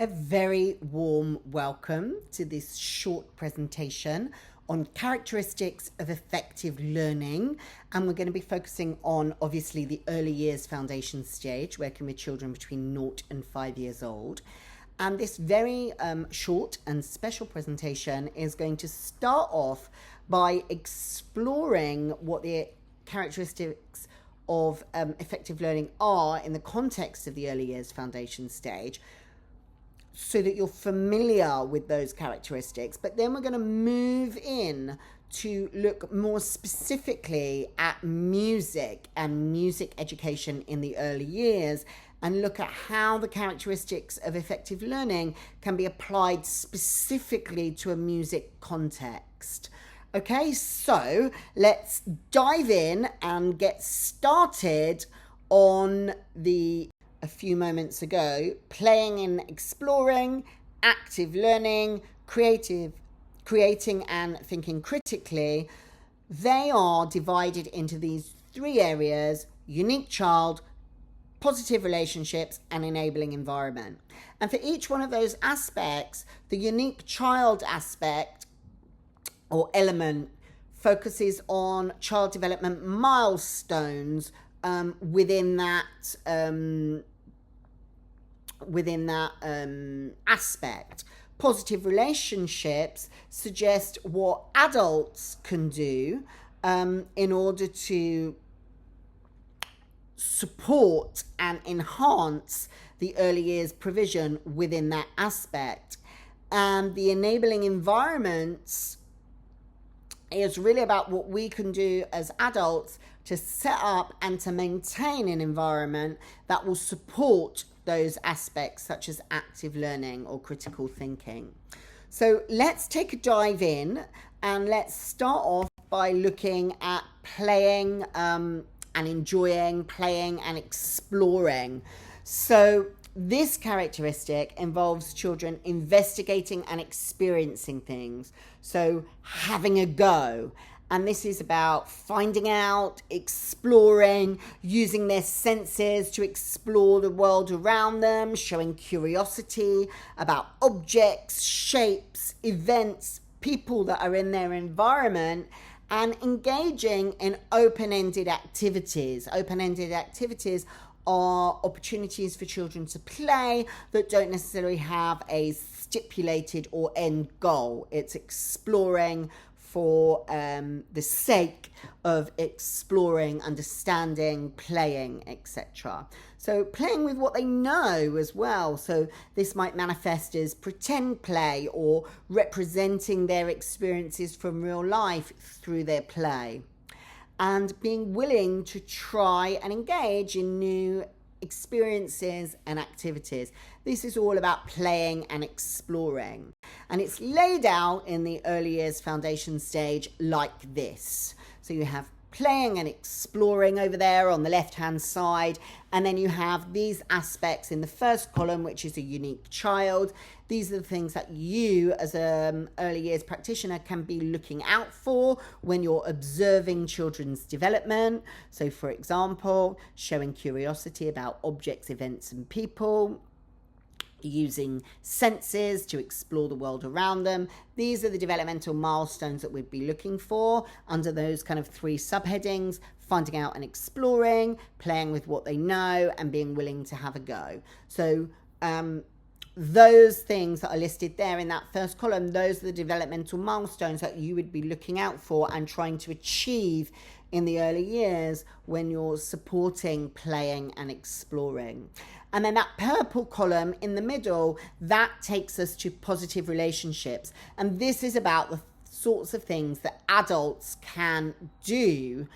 A very warm welcome to this short presentation on characteristics of effective learning. And we're going to be focusing on, obviously, the early years foundation stage, working with children between 0 and 5 years old. And this very short and special presentation is going to start off by exploring what the characteristics of effective learning are in the context of the early years foundation stage, so that you're familiar with those characteristics. But then we're going to move in to look more specifically at music and music education in the early years, and look at how the characteristics of effective learning can be applied specifically to a music context. Okay, so let's dive in and get started on a few moments ago, playing and exploring, active learning, creating and thinking critically. They are divided into these three areas: unique child, positive relationships, and enabling environment. And for each one of those aspects, the unique child aspect or element focuses on child development milestones within that aspect. Positive relationships suggest what adults can do in order to support and enhance the early years provision within that aspect. And the enabling environments is really about what we can do as adults to set up and to maintain an environment that will support those aspects, such as active learning or critical thinking. So let's take a dive in, and let's start off by looking at playing and enjoying, playing and exploring. So this characteristic involves children investigating and experiencing things, so having a go. And this is about finding out, exploring, using their senses to explore the world around them, showing curiosity about objects, shapes, events, people that are in their environment, and engaging in open-ended activities. Open-ended activities are opportunities for children to play that don't necessarily have a stipulated or end goal. It's exploring for the sake of exploring, understanding, playing, etc. So playing with what they know as well. So this might manifest as pretend play or representing their experiences from real life through their play. And being willing to try and engage in new experiences and activities. This is all about playing and exploring. And it's laid out in the early years foundation stage like this. So you have playing and exploring over there on the left-hand side, and then you have these aspects in the first column, which is a unique child. These are the things that you as an early years practitioner can be looking out for when you're observing children's development. So for example, showing curiosity about objects, events and people, using senses to explore the world around them. These are the developmental milestones that we'd be looking for under those kind of three subheadings: finding out and exploring, playing with what they know, and being willing to have a go. So those things that are listed there in that first column, those are the developmental milestones that you would be looking out for and trying to achieve in the early years when you're supporting playing and exploring. And then that purple column in the middle, that takes us to positive relationships. And this is about the sorts of things that adults can do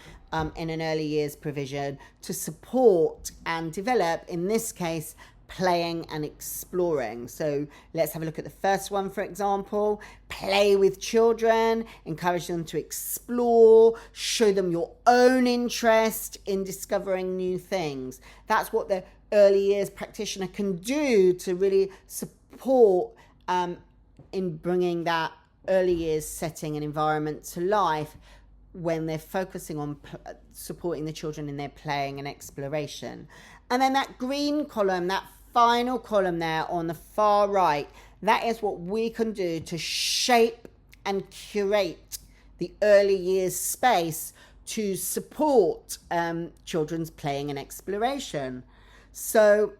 in an early years provision to support and develop, in this case, playing and exploring. So let's have a look at the first one, for example. Play with children, encourage them to explore, show them your own interest in discovering new things. That's what the early years practitioner can do to really support in bringing that early years setting and environment to life when they're focusing on supporting the children in their playing and exploration. And then that green column, that final column there on the far right, that is what we can do to shape and curate the early years space to support children's playing and exploration. So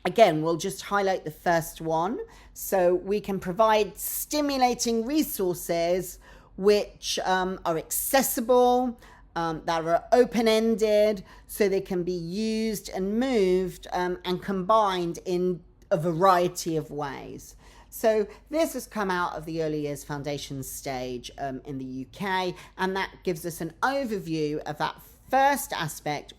again, we'll just highlight the first one. So we can provide stimulating resources which are accessible, that are open-ended, so they can be used and moved and combined in a variety of ways. So this has come out of the Early Years Foundation stage in the UK, and that gives us an overview of that first aspect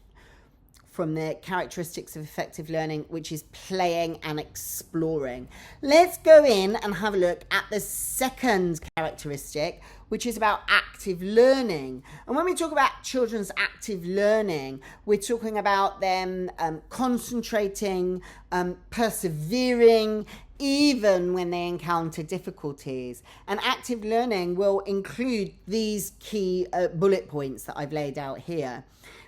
from the characteristics of effective learning, which is playing and exploring. Let's go in and have a look at the second characteristic, which is about active learning. And when we talk about children's active learning, we're talking about them concentrating, persevering, even when they encounter difficulties. And active learning will include these key bullet points that I've laid out here.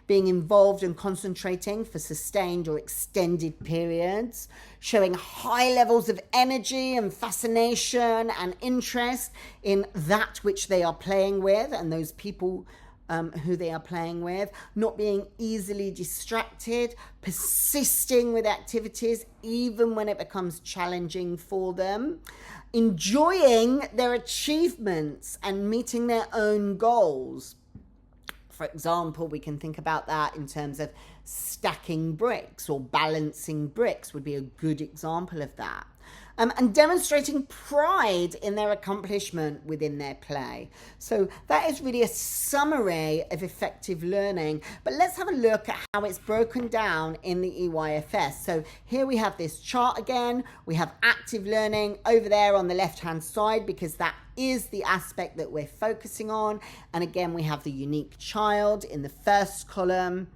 Being involved and concentrating for sustained or extended periods, showing high levels of energy and fascination and interest in that which they are playing with and those people who they are playing with, not being easily distracted, persisting with activities even when it becomes challenging for them, enjoying their achievements and meeting their own goals. For example, we can think about that in terms of stacking bricks or balancing bricks would be a good example of that. And demonstrating pride in their accomplishment within their play. So that is really a summary of effective learning. But let's have a look at how it's broken down in the EYFS. So here we have this chart again. We have active learning over there on the left-hand side because that is the aspect that we're focusing on. And again, we have the unique child in the first column.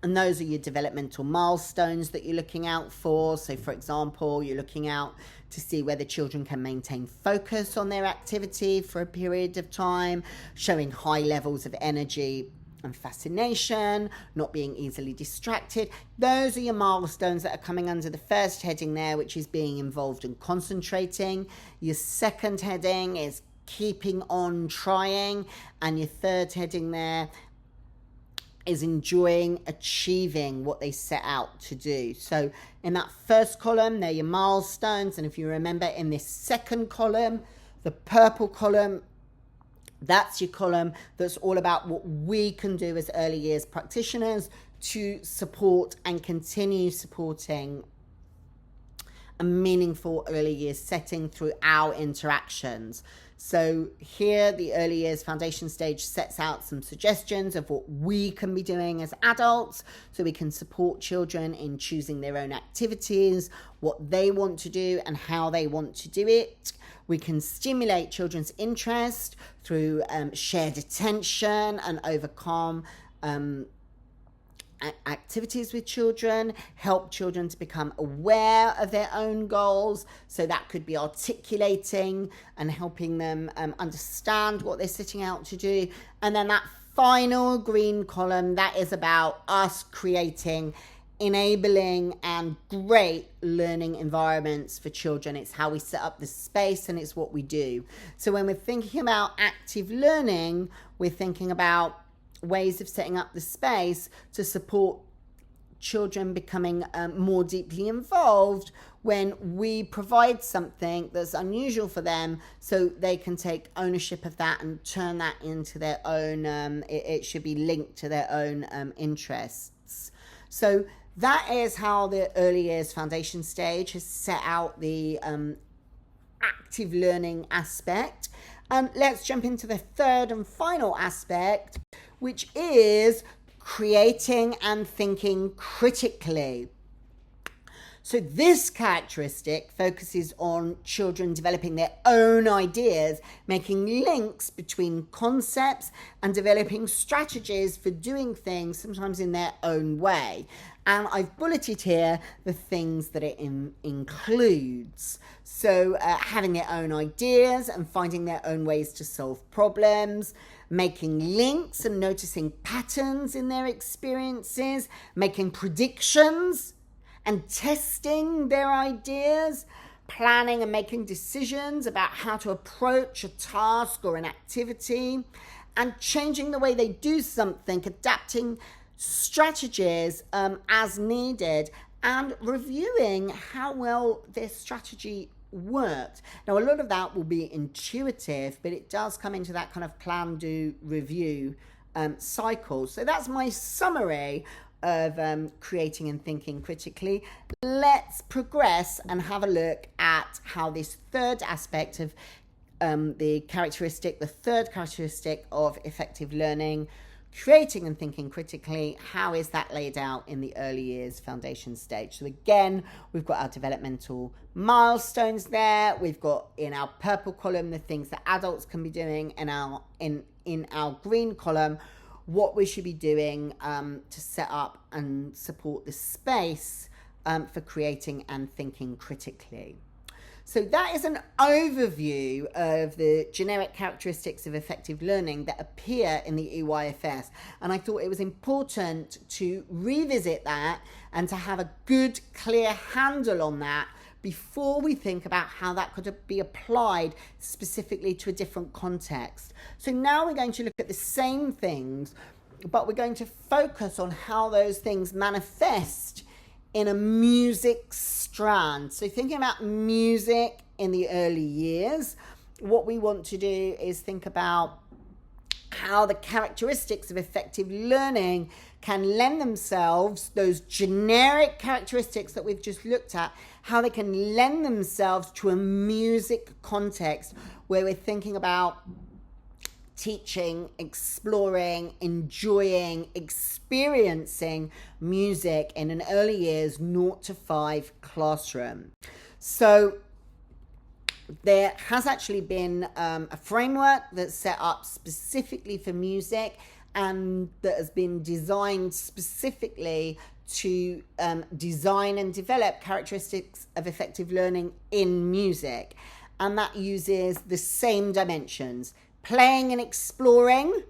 And those are your developmental milestones that you're looking out for. So, for example, you're looking out to see whether children can maintain focus on their activity for a period of time, showing high levels of energy and fascination, not being easily distracted. Those are your milestones that are coming under the first heading there, which is being involved and concentrating. Your second heading is keeping on trying. And your third heading there is enjoying achieving what they set out to do. So in that first column, they're your milestones. And if you remember in this second column, the purple column, that's your column that's all about what we can do as early years practitioners to support and continue supporting a meaningful early years setting through our interactions. So here, the Early Years Foundation stage sets out some suggestions of what we can be doing as adults so we can support children in choosing their own activities, what they want to do and how they want to do it. We can stimulate children's interest through shared attention and overcome activities with children, help children to become aware of their own goals. So that could be articulating and helping them understand what they're setting out to do. And then that final green column, that is about us creating enabling and great learning environments for children. It's how we set up the space and it's what we do. So when we're thinking about active learning, we're thinking about ways of setting up the space to support children becoming more deeply involved when we provide something that's unusual for them so they can take ownership of that and turn that into their own, it should be linked to their own interests. So that is how the Early Years Foundation stage has set out the active learning aspect. Let's jump into the third and final aspect, which is creating and thinking critically. So this characteristic focuses on children developing their own ideas, making links between concepts and developing strategies for doing things, sometimes in their own way. And I've bulleted here the things that it includes. So having their own ideas and finding their own ways to solve problems, making links and noticing patterns in their experiences, making predictions and testing their ideas, planning and making decisions about how to approach a task or an activity, and changing the way they do something, adapting strategies as needed, and reviewing how well their strategy worked. Now, a lot of that will be intuitive, but it does come into that kind of plan, do, review cycle. So that's my summary of creating and thinking critically. Let's progress and have a look at how this third aspect of the third characteristic of effective learning, creating and thinking critically, how is that laid out in the early years foundation stage? So again, we've got our developmental milestones there. We've got in our purple column the things that adults can be doing, and in our green column what we should be doing to set up and support the space for creating and thinking critically. So that is an overview of the generic characteristics of effective learning that appear in the EYFS. And I thought it was important to revisit that and to have a good, clear handle on that before we think about how that could be applied specifically to a different context. So now we're going to look at the same things, but we're going to focus on how those things manifest in a music strand. So thinking about music in the early years, what we want to do is think about how the characteristics of effective learning can lend themselves, those generic characteristics that we've just looked at, how they can lend themselves to a music context where we're thinking about teaching, exploring, enjoying, experiencing music in an early years 0 to 5 classroom. So there has actually been a framework that's set up specifically for music and that has been designed specifically to design and develop characteristics of effective learning in music. And that uses the same dimensions: playing and exploring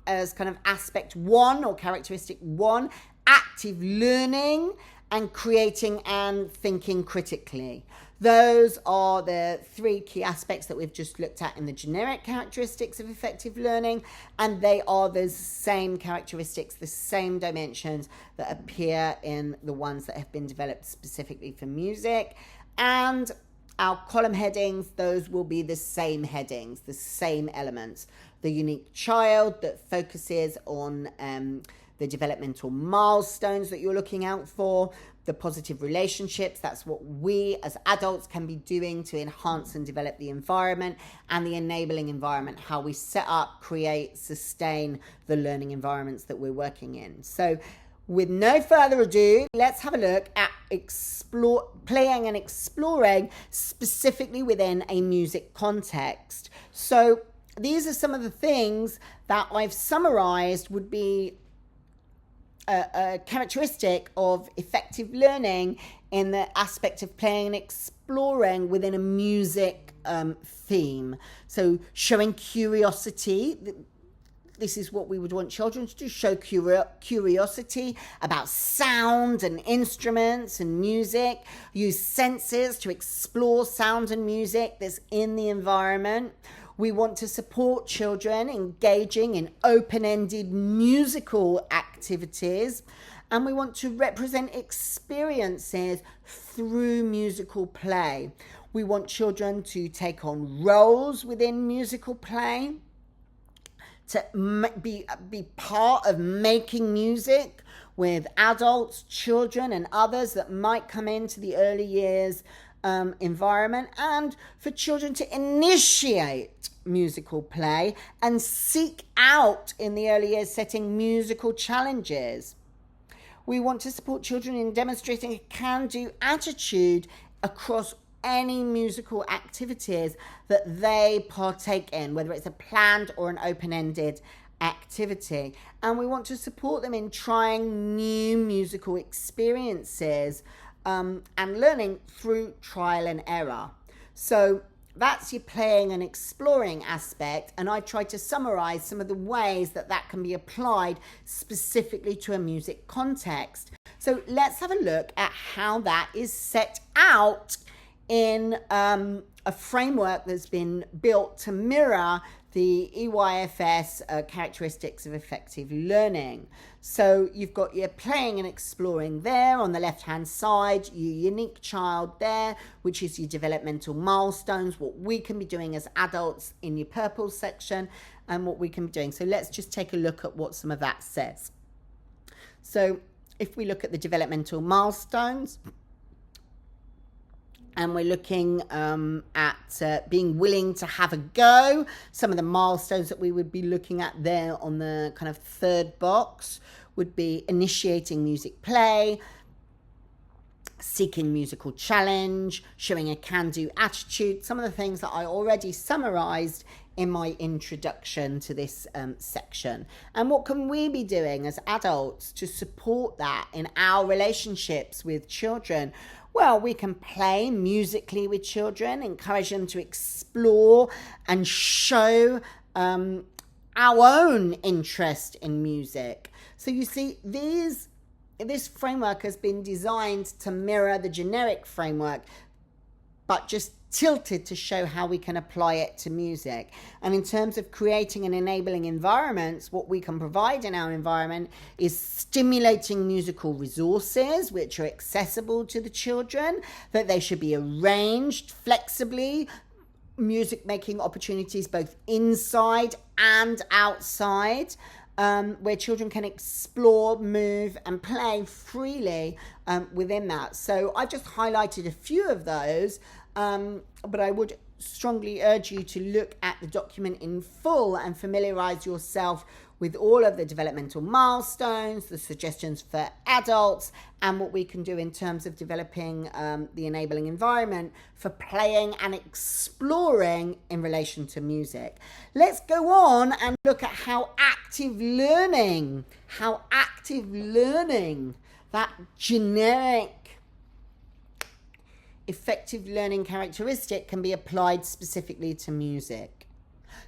as kind of aspect 1 or characteristic 1, active learning, and creating and thinking critically. Those are the 3 key aspects that we've just looked at in the generic characteristics of effective learning, and they are the same characteristics, the same dimensions that appear in the ones that have been developed specifically for music. And our column headings, those will be the same headings, the same elements. The unique child that focuses on the developmental milestones that you're looking out for. The positive relationships, that's what we as adults can be doing to enhance and develop the environment. And the enabling environment, how we set up, create, sustain the learning environments that we're working in. So with no further ado, let's have a look at playing and exploring specifically within a music context. So these are some of the things that I've summarized would be a characteristic of effective learning in the aspect of playing and exploring within a music theme. So showing curiosity. This is what we would want children to do: show curiosity about sound and instruments and music. Use senses to explore sound and music that's in the environment. We want to support children engaging in open-ended musical activities. And we want to represent experiences through musical play. We want children to take on roles within musical play, to be part of making music with adults, children, and others that might come into the early years environment, and for children to initiate musical play and seek out in the early years setting musical challenges. We want to support children in demonstrating a can-do attitude across any musical activities that they partake in, whether it's a planned or an open-ended activity. And we want to support them in trying new musical experiences and learning through trial and error. So that's your playing and exploring aspect, and I tried to summarize some of the ways that that can be applied specifically to a music context. So let's have a look at how that is set out in a framework that's been built to mirror the EYFS characteristics of effective learning. So you've got your playing and exploring there on the left-hand side, your unique child there, which is your developmental milestones, what we can be doing as adults in your purple section, and what we can be doing. So let's just take a look at what some of that says. So if we look at the developmental milestones, and we're looking at being willing to have a go. Some of the milestones that we would be looking at there on the kind of third box would be initiating music play, seeking musical challenge, showing a can-do attitude, some of the things that I already summarized in my introduction to this section. And what can we be doing as adults to support that in our relationships with children? Well, we can play musically with children, encourage them to explore and show our own interest in music. So you see, this framework has been designed to mirror the generic framework, but just tilted to show how we can apply it to music. And in terms of creating and enabling environments, what we can provide in our environment is stimulating musical resources which are accessible to the children, that they should be arranged flexibly, music making opportunities both inside and outside, where children can explore, move and play freely within that. So I've just highlighted a few of those, but I would strongly urge you to look at the document in full and familiarize yourself with all of the developmental milestones, the suggestions for adults, and what we can do in terms of developing the enabling environment for playing and exploring in relation to music. Let's go on and look at how active learning, that generic effective learning characteristic can be applied specifically to music.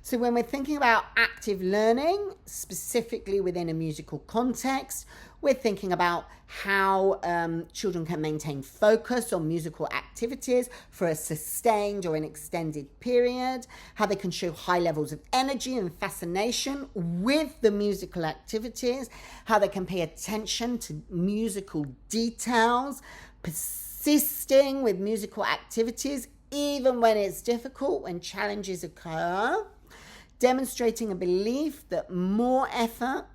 So when we're thinking about active learning, specifically within a musical context, we're thinking about how children can maintain focus on musical activities for a sustained or an extended period, how they can show high levels of energy and fascination with the musical activities, how they can pay attention to musical details, persisting with musical activities even when it's difficult, when challenges occur, demonstrating a belief that more effort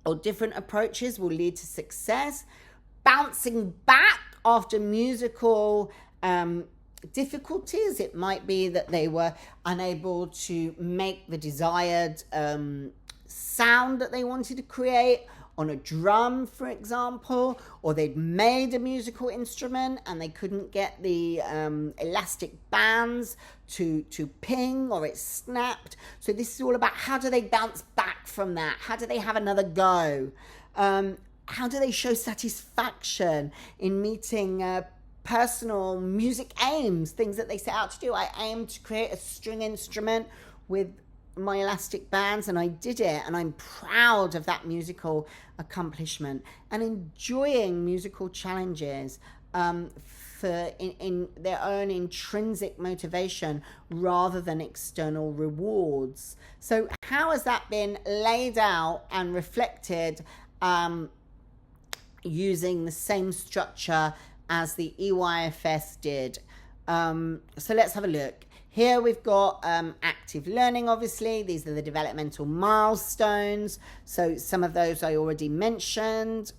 or different approaches will lead to success, bouncing back after musical difficulties. It might be that they were unable to make the desired sound that they wanted to create on a drum, for example, or they'd made a musical instrument and they couldn't get the elastic bands to ping, or it snapped. So this is all about how do they bounce back from that? How do they have another go? How do they show satisfaction in meeting personal music aims, things that they set out to do? I aimed to create a string instrument with my elastic bands, and I did it, and I'm proud of that musical accomplishment, and enjoying musical challenges for in their own intrinsic motivation rather than external rewards. So how has that been laid out and reflected using the same structure as the EYFS did? So let's have a look. Here we've got active learning, obviously. These are the developmental milestones. So some of those I already mentioned,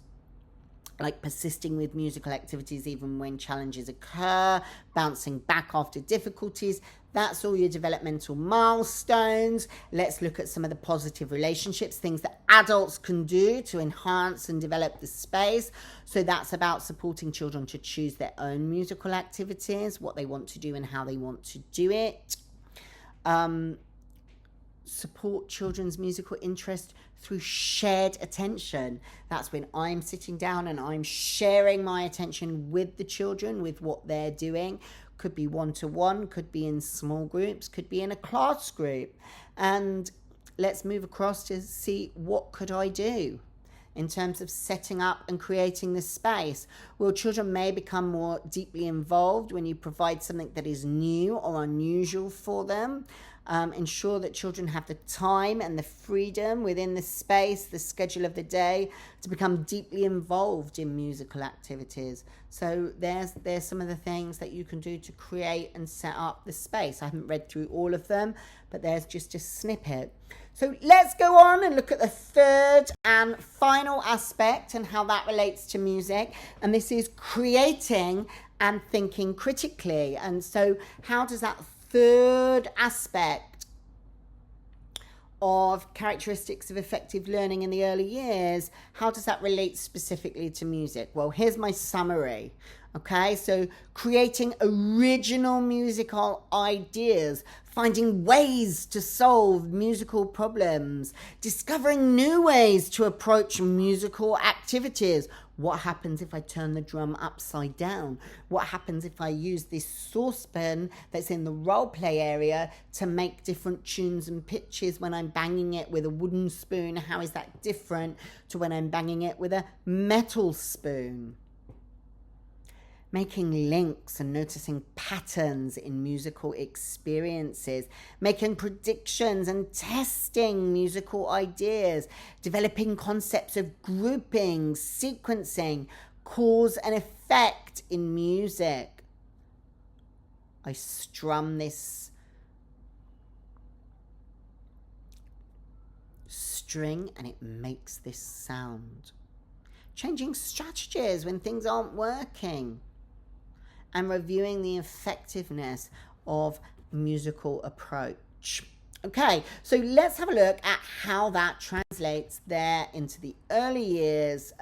like persisting with musical activities even when challenges occur, bouncing back after difficulties. That's all your developmental milestones. Let's look at some of the positive relationships, things that adults can do to enhance and develop the space. So that's about supporting children to choose their own musical activities, what they want to do and how they want to do it. Support children's musical interest through shared attention. That's when I'm sitting down and I'm sharing my attention with the children, with what they're doing. Could be one-to-one, could be in small groups, could be in a class group. And let's move across to see, what could I do? in terms of setting up and creating the space? Well, children may become more deeply involved when you provide something that is new or unusual for them. Ensure that children have the time and the freedom within the space, the schedule of the day, to become deeply involved in musical activities. So there's some of the things that you can do to create and set up the space. I haven't read through all of them, but there's just a snippet. So let's go on and look at the third and final aspect and how that relates to music. And this is creating and thinking critically. And so how does that third aspect of characteristics of effective learning in the early years, how does that relate specifically to music? Well, here's my summary. Okay, so creating original musical ideas, finding ways to solve musical problems, discovering new ways to approach musical activities. What happens if I turn the drum upside down? What happens if I use this saucepan that's in the role play area to make different tunes and pitches when I'm banging it with a wooden spoon? How is that different to when I'm banging it with a metal spoon? Making links and noticing patterns in musical experiences, making predictions and testing musical ideas, developing concepts of grouping, sequencing, cause and effect in music. I strum this string and it makes this sound. Changing strategies when things aren't working. And reviewing the effectiveness of musical approach. Okay, so let's have a look at how that translates there into the early years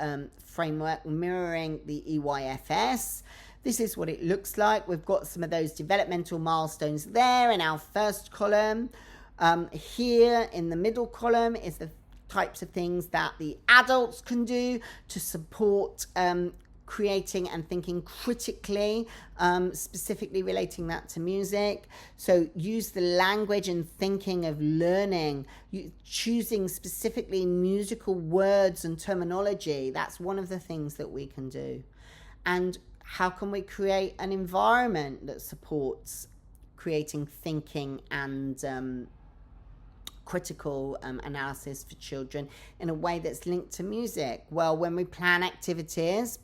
framework, mirroring the EYFS. This is what it looks like. We've got some of those developmental milestones there in our first column. Here in the middle column is the types of things that the adults can do to support creating and thinking critically, specifically relating that to music. So use the language and thinking of learning, choosing specifically musical words and terminology. That's one of the things that we can do. And how can we create an environment that supports creating thinking and critical analysis for children in a way that's linked to music? Well, when we plan activities,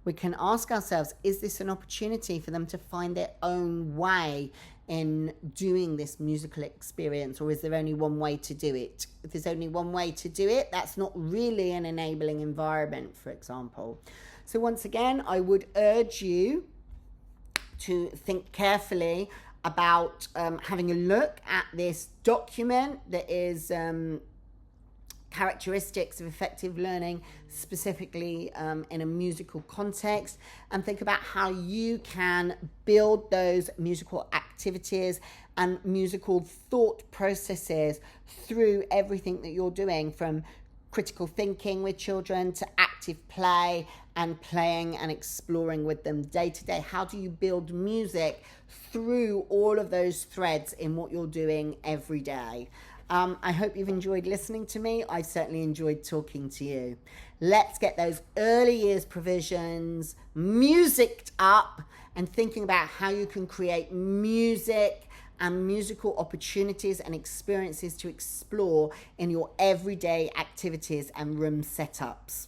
we can ask ourselves, is this an opportunity for them to find their own way in doing this musical experience, or is there only one way to do it? If there's only one way to do it, that's not really an enabling environment, for example. So once again, I would urge you to think carefully about having a look at this document that is characteristics of effective learning, specifically in a musical context, and think about how you can build those musical activities and musical thought processes through everything that you're doing, from critical thinking with children to active play and playing and exploring with them day to day. How do you build music through all of those threads in what you're doing every day? I hope you've enjoyed listening to me. I've certainly enjoyed talking to you. Let's get those early years provisions musicked up and thinking about how you can create music and musical opportunities and experiences to explore in your everyday activities and room setups.